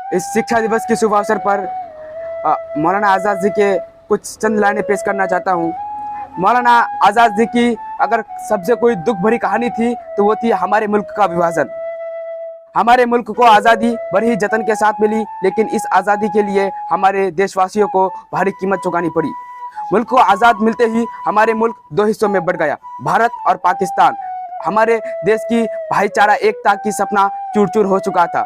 इस शिक्षा दिवस के शुभ अवसर पर मौलाना आज़ाद जी के कुछ चंद लाइनें पेश करना चाहता हूँ। मौलाना आज़ाद जी की अगर सबसे कोई दुख भरी कहानी थी तो वो थी हमारे मुल्क का विभाजन। हमारे मुल्क को आज़ादी बड़े ही जतन के साथ मिली, लेकिन इस आज़ादी के लिए हमारे देशवासियों को भारी कीमत चुकानी पड़ी। मुल्क को आज़ाद मिलते ही हमारे मुल्क दो हिस्सों में बढ़ गया, भारत और पाकिस्तान। हमारे देश की भाईचारा एकता की सपना चूर चूर हो चुका था।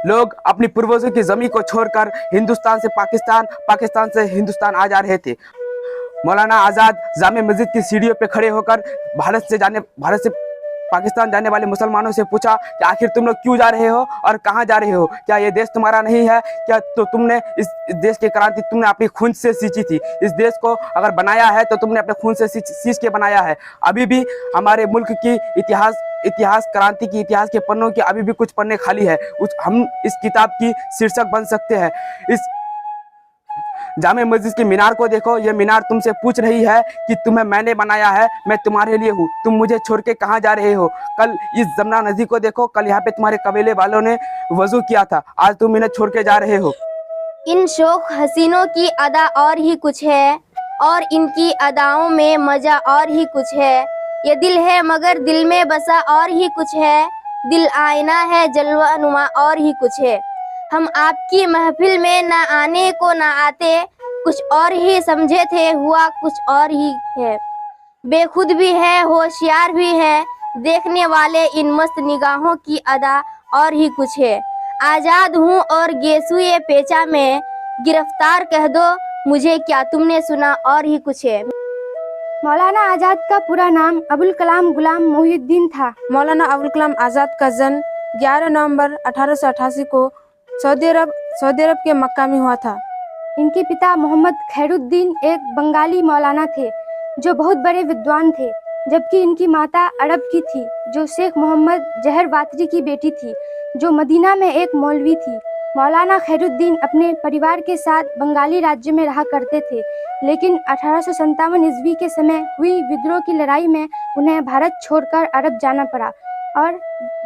लोग अपनी पूर्वजों की जमीन को छोड़कर हिंदुस्तान से पाकिस्तान, पाकिस्तान से हिंदुस्तान आ जा रहे थे। मौलाना आज़ाद जामे मस्जिद की सीढ़ियों पे खड़े होकर भारत से पाकिस्तान जाने वाले मुसलमानों से पूछा कि आखिर तुम लोग क्यों जा रहे हो और कहाँ जा रहे हो? क्या ये देश तुम्हारा नहीं है? क्या तो तुमने इस देश की क्रांति तुमने अपनी खून से सींची थी? इस देश को अगर बनाया है तो तुमने अपने खून से सींच के बनाया है। अभी भी हमारे मुल्क की इतिहास क्रांति की इतिहास के पन्नों के अभी भी कुछ पन्ने खाली है। हम इस किताब की शीर्षक बन सकते हैं। इस जामे मस्जिद की मीनार को देखो, यह मीनार तुमसे पूछ रही है कि तुम्हें मैंने बनाया है, मैं तुम्हारे लिए हूँ, तुम मुझे छोड़ के कहाँ जा रहे हो? कल इस जमुना नदी को देखो, कल यहाँ पे तुम्हारे कबीले वालों ने वजू किया था, आज तुम इन्हें छोड़ के जा रहे हो। इन शौक हसीनों की अदा और ही कुछ है, और इनकी अदाओं में मजा और ही कुछ है। ये दिल है मगर दिल में बसा और ही कुछ है, दिल आईना है जलवा नुमा और ही कुछ है। हम आपकी महफिल में ना आने को ना आते, कुछ और ही समझे थे, हुआ कुछ और ही है। बेखुद भी है, होशियार भी है, देखने वाले इन मस्त निगाहों की अदा और ही कुछ है। आजाद हूँ और गेसुए पेचा में, गिरफ्तार कह दो मुझे क्या तुमने सुना और ही कुछ है। मौलाना आज़ाद का पूरा नाम अबुल कलाम गुलाम मोहिउद्दीन था। मौलाना अबुल कलाम आज़ाद का जन्म 11 नवंबर 1888 को सऊदी अरब के मक्का में हुआ था। इनके पिता मोहम्मद खैरुद्दीन एक बंगाली मौलाना थे जो बहुत बड़े विद्वान थे, जबकि इनकी माता अरब की थी जो शेख मोहम्मद जहर वातरी की बेटी थी जो मदीना में एक मौलवी थी। मौलाना खैरुद्दीन अपने परिवार के साथ बंगाली राज्य में रहा करते थे, लेकिन 1857 ईस्वी के समय हुई विद्रोह की लड़ाई में उन्हें भारत छोड़कर अरब जाना पड़ा, और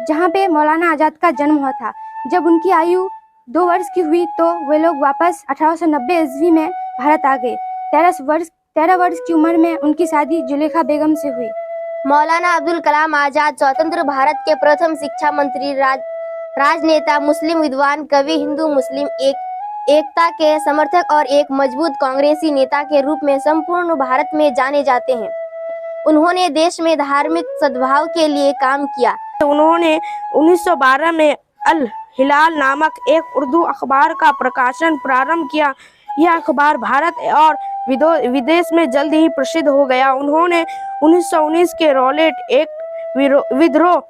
जहाँ पे मौलाना आज़ाद का जन्म हुआ था। जब उनकी आयु 2 वर्ष की हुई तो वे लोग वापस 1890 ईस्वी में भारत आ गए। 13 वर्ष की उम्र में उनकी शादी जुलेखा बेगम से हुई। मौलाना अब्दुल कलाम आज़ाद स्वतंत्र भारत के प्रथम शिक्षा मंत्री, राजनेता, मुस्लिम विद्वान, कवि, हिंदू मुस्लिम एकता के समर्थक और एक मजबूत कांग्रेसी नेता के रूप में संपूर्ण भारत में जाने जाते हैं। उन्होंने देश में धार्मिक सद्भाव के लिए काम किया। उन्होंने 1912 में अल हिलाल नामक एक उर्दू अखबार का प्रकाशन प्रारंभ किया। यह अखबार भारत और विदेश में जल्द ही प्रसिद्ध हो गया। उन्होंने 1919 के रॉलेट एक्ट विद्रोह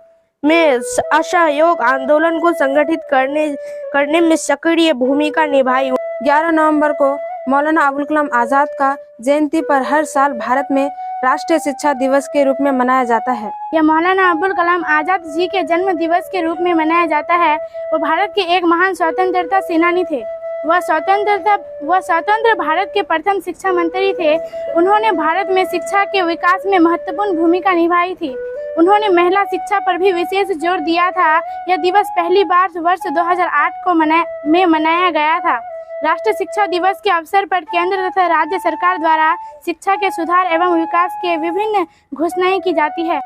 में असहयोग आंदोलन को संगठित करने में सक्रिय भूमिका निभाई। 11 नवंबर को मौलाना अबुल कलाम आज़ाद का जयंती पर हर साल भारत में राष्ट्रीय शिक्षा दिवस के रूप में मनाया जाता है। यह मौलाना अबुल कलाम आज़ाद जी के जन्म दिवस के रूप में मनाया जाता है। वो भारत के एक महान स्वतंत्रता सेनानी थे। वह स्वतंत्र भारत के प्रथम शिक्षा मंत्री थे। उन्होंने भारत में शिक्षा के विकास में महत्वपूर्ण भूमिका निभाई थी। उन्होंने महिला शिक्षा पर भी विशेष जोर दिया था। यह दिवस पहली बार वर्ष 2008 को मनाया गया था। राष्ट्रीय शिक्षा दिवस के अवसर पर केंद्र तथा राज्य सरकार द्वारा शिक्षा के सुधार एवं विकास के विभिन्न घोषणाएं की जाती है।